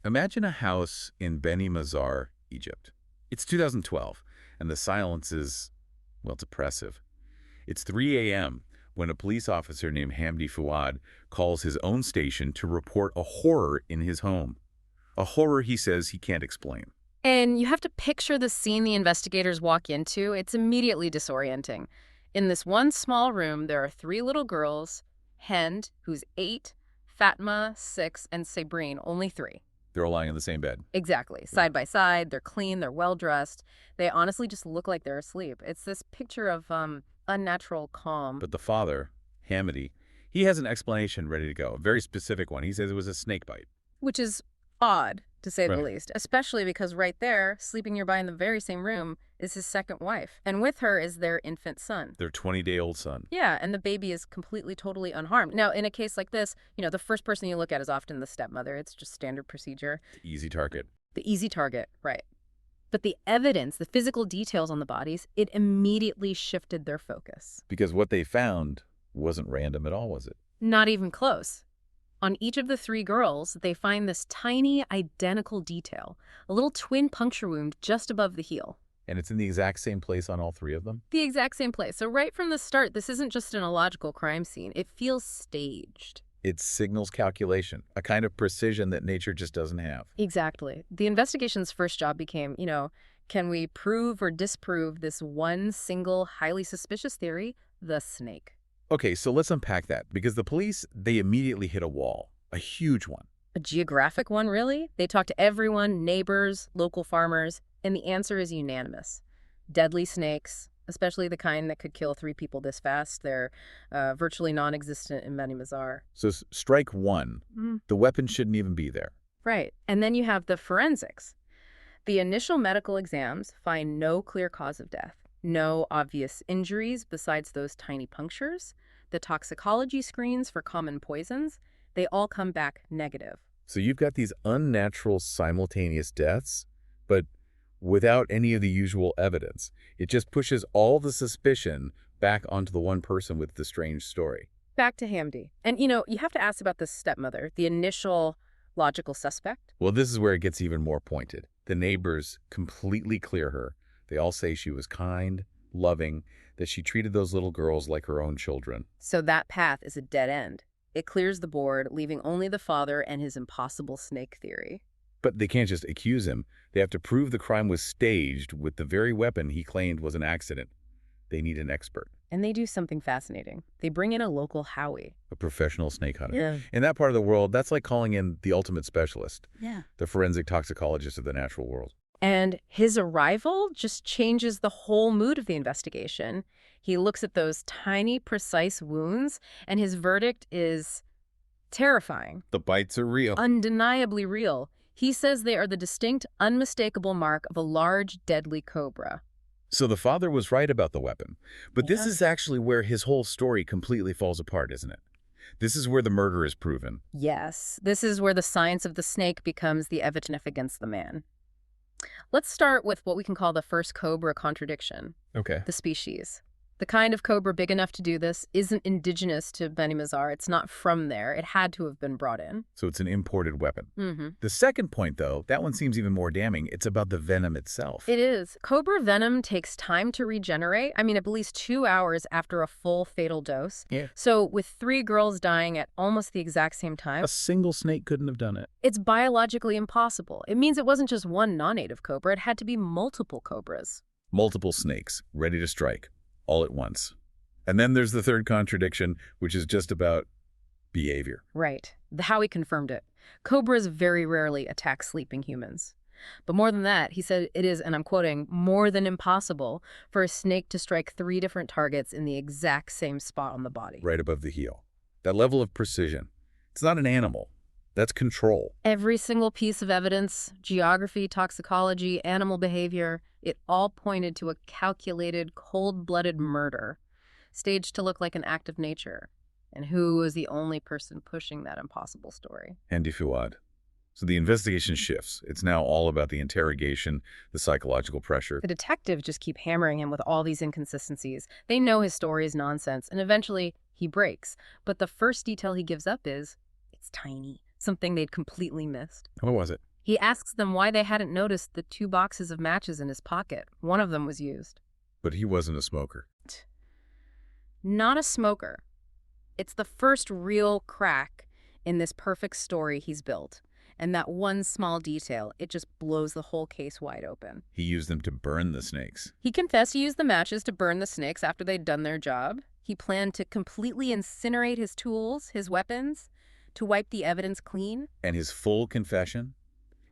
Imagine a house in Beni Mazar, Egypt. It's 2012, and the silence is, well, it's oppressive. It's 3 a.m. when a police officer named Hamdi calls his own station to report a horror in his home. A horror he says he can't explain. And you have to picture the scene the investigators walk into. It's immediately disorienting. In this one small room, there are 3 little girls, Hind, who's 8, Fatma, 6, and Sabrine, only 3. They're all lying in the same bed. Exactly. Side by side, they're clean, they're well-dressed. They honestly just look like they're asleep. It's this picture of unnatural calm. But the father, Hamdi, he has an explanation ready to go, a very specific one. He says it was a snake bite. Which is odd, to say the Right. least, especially because right there, sleeping nearby in the very same room, is his second wife. And with her is their infant son. Their 20-day-old son. Yeah, and the baby is completely, totally unharmed. Now, in a case like this, the first person you look at is often the stepmother. It's just standard procedure. Easy target. The easy target, right. But the evidence, the physical details on the bodies, it immediately shifted their focus. Because what they found wasn't random at all, was it? Not even close. On each of the 3 girls, they find this tiny, identical detail, a little twin puncture wound just above the heel. And it's in the exact same place on all 3 of them? The exact same place. So right from the start, this isn't just an illogical crime scene. It feels staged. It signals calculation, a kind of precision that nature just doesn't have. Exactly. The investigation's first job became, can we prove or disprove this one single, highly suspicious theory, the snake? Okay, so let's unpack that, because the police, they immediately hit a wall, a huge one. A geographic one, really? They talk to everyone, neighbors, local farmers, and the answer is unanimous. Deadly snakes, especially the kind that could kill 3 people this fast. They're virtually non-existent in Beni Mazar. So strike 1, the weapon shouldn't even be there. Right. And then you have the forensics. The initial medical exams find no clear cause of death, no obvious injuries besides those tiny punctures. The toxicology screens for common poisons, they all come back negative. So you've got these unnatural simultaneous deaths, but without any of the usual evidence. It just pushes all the suspicion back onto the one person with the strange story. Back to Hamdi. And, you have to ask about the stepmother, the initial logical suspect. Well, this is where it gets even more pointed. The neighbors completely clear her. They all say she was kind, loving, that she treated those little girls like her own children. So that path is a dead end. It clears the board, leaving only the father and his impossible snake theory. But they can't just accuse him. They have to prove the crime was staged with the very weapon he claimed was an accident. They need an expert. And they do something fascinating. They bring in a local Howie. A professional snake hunter. Yeah. In that part of the world, that's like calling in the ultimate specialist. Yeah. The forensic toxicologist of the natural world. And his arrival just changes the whole mood of the investigation. He looks at those tiny, precise wounds, and his verdict is terrifying. The bites are real. Undeniably real. He says they are the distinct, unmistakable mark of a large, deadly cobra. So the father was right about the weapon. But this Yeah. is actually where his whole story completely falls apart, isn't it? This is where the murder is proven. Yes, this is where the science of the snake becomes the evidence against the man. Let's start with what we can call the first cobra contradiction, Okay. the species. The kind of cobra big enough to do this isn't indigenous to Beni Mazar. It's not from there. It had to have been brought in. So it's an imported weapon. Mm-hmm. The second point, though, that one seems even more damning. It's about the venom itself. It is. Cobra venom takes time to regenerate. I mean, at least 2 hours after a full fatal dose. Yeah. So with 3 girls dying at almost the exact same time, A single snake couldn't have done it. it's biologically impossible. It means it wasn't just one non-native cobra. It had to be multiple cobras. Multiple snakes, ready to strike, all at once. And then there's the third contradiction, which is just about behavior. Right. Howie confirmed it. Cobras very rarely attack sleeping humans. But more than that, he said it is, and I'm quoting, more than impossible for a snake to strike 3 different targets in the exact same spot on the body. Right above the heel. That level of precision. It's not an animal. That's control. Every single piece of evidence, geography, toxicology, animal behavior, it all pointed to a calculated, cold-blooded murder, staged to look like an act of nature. And who was the only person pushing that impossible story? Hamdi Fuad. So the investigation shifts. It's now all about the interrogation, the psychological pressure. The detectives just keep hammering him with all these inconsistencies. They know his story is nonsense, and eventually he breaks. But the first detail he gives up is, it's tiny, something they'd completely missed. What was it? He asks them why they hadn't noticed the 2 boxes of matches in his pocket. One of them was used. But he wasn't a smoker. Not a smoker. It's the first real crack in this perfect story he's built. And that one small detail, it just blows the whole case wide open. He used them to burn the snakes. He confessed he used the matches to burn the snakes after they'd done their job. He planned to completely incinerate his tools, his weapons, to wipe the evidence clean. And his full confession?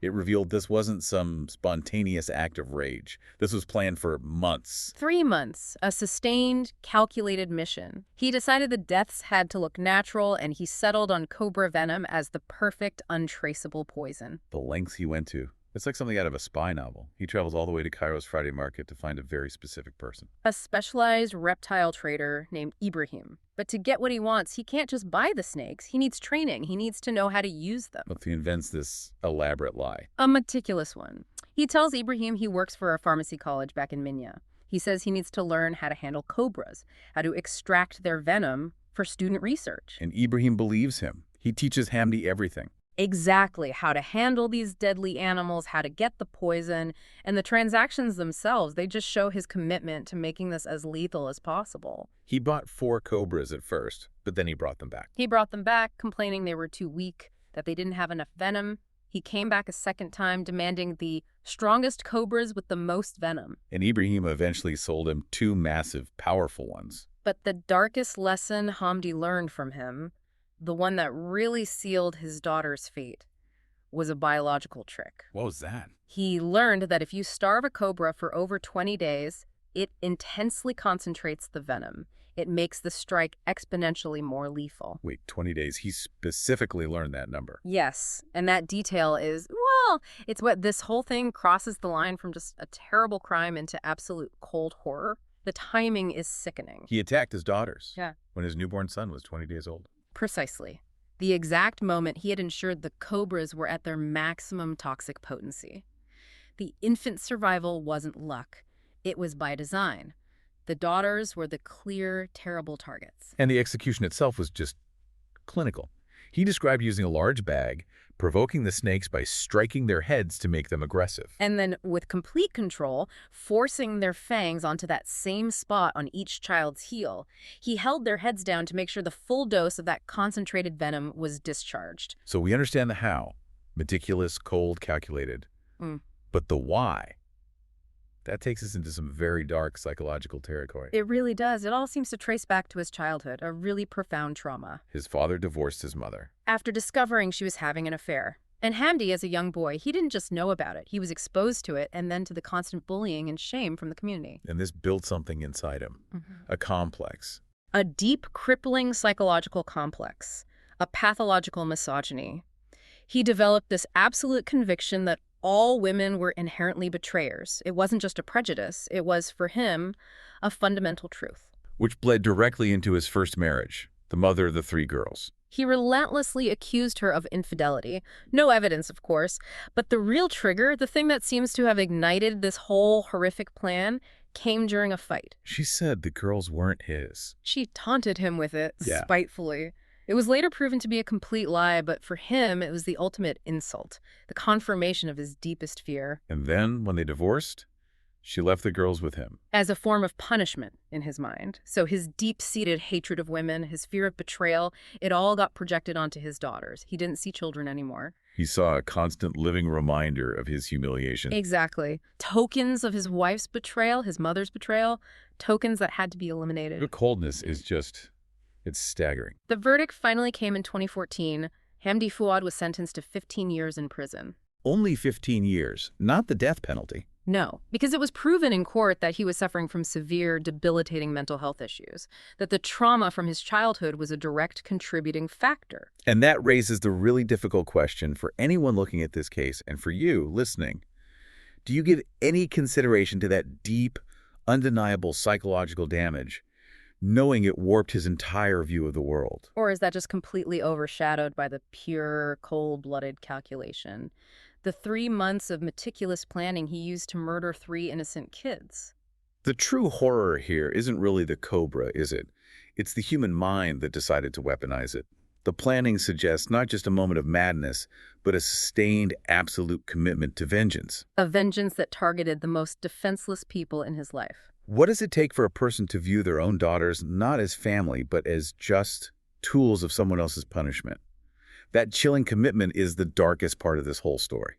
It revealed this wasn't some spontaneous act of rage. This was planned for months. 3 months, a sustained, calculated mission. He decided the deaths had to look natural, and he settled on cobra venom as the perfect, untraceable poison. The lengths he went to. It's like something out of a spy novel. He travels all the way to Cairo's Friday market to find a very specific person. A specialized reptile trader named Ibrahim. But to get what he wants, he can't just buy the snakes. He needs training. He needs to know how to use them. But he invents this elaborate lie. A meticulous one. He tells Ibrahim he works for a pharmacy college back in Minya. He says he needs to learn how to handle cobras, how to extract their venom for student research. And Ibrahim believes him. He teaches Hamdy everything. Exactly how to handle these deadly animals, how to get the poison, and the transactions themselves, they just show his commitment to making this as lethal as possible. He bought 4 cobras at first, but then he brought them back. He brought them back, complaining they were too weak, that they didn't have enough venom. He came back a second time, demanding the strongest cobras with the most venom. And Ibrahim eventually sold him 2 massive, powerful ones. But the darkest lesson Hamdi learned from him, the one that really sealed his daughter's fate, was a biological trick. What was that? He learned that if you starve a cobra for over 20 days, it intensely concentrates the venom. It makes the strike exponentially more lethal. Wait, 20 days. He specifically learned that number. Yes, and that detail is, well, it's what this whole thing crosses the line from just a terrible crime into absolute cold horror. The timing is sickening. He attacked his daughters. Yeah. When his newborn son was 20 days old. Precisely. The exact moment he had ensured the cobras were at their maximum toxic potency. The infant's survival wasn't luck. It was by design. The daughters were the clear, terrible targets. And the execution itself was just clinical. He described using a large bag, provoking the snakes by striking their heads to make them aggressive. And then, with complete control, forcing their fangs onto that same spot on each child's heel. He held their heads down to make sure the full dose of that concentrated venom was discharged. So we understand the how. Meticulous, cold, calculated. But the why? That takes us into some very dark psychological territory. It really does. It all seems to trace back to his childhood, a really profound trauma. His father divorced his mother. After discovering she was having an affair. And Hamdi, as a young boy, he didn't just know about it. He was exposed to it and then to the constant bullying and shame from the community. And this built something inside him. A complex. A deep, crippling psychological complex. A pathological misogyny. He developed this absolute conviction that all women were inherently betrayers. It wasn't just a prejudice. It was, for him, a fundamental truth. Which bled directly into his first marriage, the mother of the 3 girls. He relentlessly accused her of infidelity. No evidence, of course, but the real trigger, the thing that seems to have ignited this whole horrific plan, came during a fight. She said the girls weren't his. She taunted him with it, Yeah. spitefully. It was later proven to be a complete lie, but for him, it was the ultimate insult, the confirmation of his deepest fear. And then, when they divorced, she left the girls with him. As a form of punishment in his mind. So his deep-seated hatred of women, his fear of betrayal, it all got projected onto his daughters. He didn't see children anymore. He saw a constant living reminder of his humiliation. Exactly. Tokens of his wife's betrayal, his mother's betrayal, tokens that had to be eliminated. The coldness is just, it's staggering. The verdict finally came in 2014. Hamdi Fuad was sentenced to 15 years in prison. Only 15 years, not the death penalty. No, because it was proven in court that he was suffering from severe, debilitating mental health issues, that the trauma from his childhood was a direct contributing factor. And that raises the really difficult question for anyone looking at this case, and for you listening. Do you give any consideration to that deep, undeniable psychological damage, knowing it warped his entire view of the world? Or is that just completely overshadowed by the pure, cold-blooded calculation? The 3 months of meticulous planning he used to murder 3 innocent kids. The true horror here isn't really the cobra, is it? It's the human mind that decided to weaponize it. The planning suggests not just a moment of madness, but a sustained, absolute commitment to vengeance. A vengeance that targeted the most defenseless people in his life. What does it take for a person to view their own daughters not as family, but as just tools of someone else's punishment? That chilling commitment is the darkest part of this whole story.